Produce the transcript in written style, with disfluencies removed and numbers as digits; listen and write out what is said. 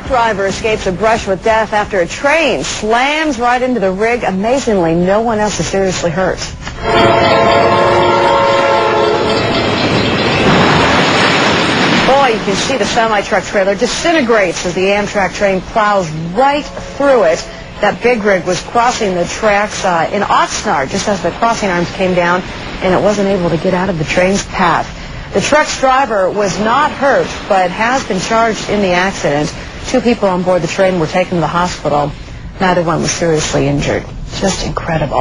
driver escapes a brush with death after a train slams right into the rig. Amazingly, no one else is seriously hurt. Boy, you can see the semi-truck trailer disintegrates as the Amtrak train plows right through it. That big rig was crossing the tracks in Oxnard just as the crossing arms came down, and it wasn't able to get out of the train's path. The truck's driver was not hurt, but has been charged in the accident. 2 people on board the train were taken to the hospital. Neither one was seriously injured. Just incredible.